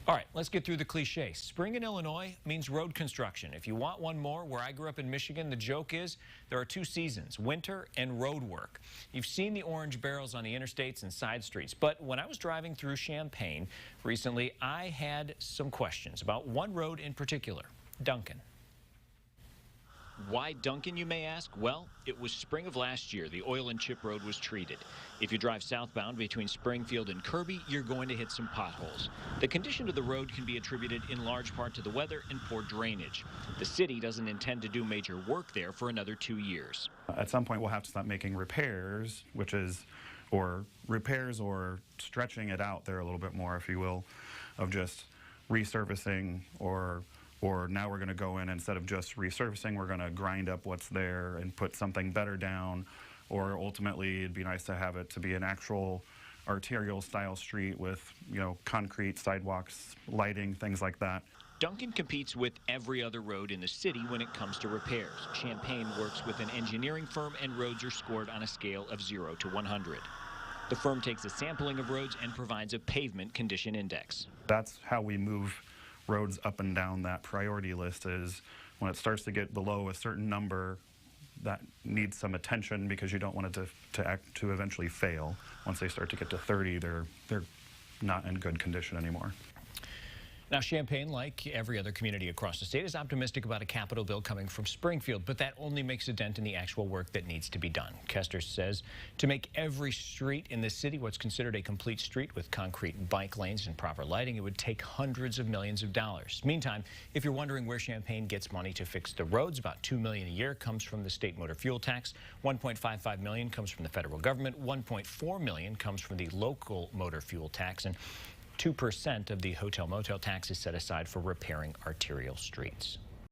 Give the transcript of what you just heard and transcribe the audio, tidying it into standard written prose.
All right, let's get through the cliche. Spring in Illinois means road construction. If you want one more, where I grew up in Michigan, the joke is there are two seasons, winter and road work. You've seen the orange barrels on the interstates and side streets, but when I was driving through Champaign recently, I had some questions about one road in particular, Duncan. Why Duncan, you may ask? Well, it was spring of last year. The oil and chip road was treated. If you drive southbound between Springfield and Kirby, you're going to hit some potholes. The condition of the road can be attributed in large part to the weather and poor drainage. The city doesn't intend to do major work there for another 2 years. At some point, we'll have to start making repairs, or stretching it out there a little bit more, if you will, of just resurfacing or now we're going to go in, instead of just resurfacing, we're going to grind up what's there and put something better down. Or ultimately, it'd be nice to have it to be an actual arterial style street with, concrete sidewalks, lighting, things like that. Duncan competes with every other road in the city when it comes to repairs. Champaign works with an engineering firm, and roads are scored on a scale of 0 to 100. The firm takes a sampling of roads and provides a pavement condition index. That's how we move roads up and down that priority list. Is when it starts to get below a certain number, that needs some attention because you don't want it to eventually fail. Once they start to get to 30, they're not in good condition anymore. Now, Champaign, like every other community across the state, is optimistic about a capital bill coming from Springfield, but that only makes a dent in the actual work that needs to be done. Kester says to make every street in the city what's considered a complete street with concrete bike lanes and proper lighting, it would take hundreds of millions of dollars. Meantime, if you're wondering where Champaign gets money to fix the roads, about $2 million a year comes from the state motor fuel tax, $1.55 million comes from the federal government, $1.4 million comes from the local motor fuel tax, and 2% of the hotel motel tax is set aside for repairing arterial streets.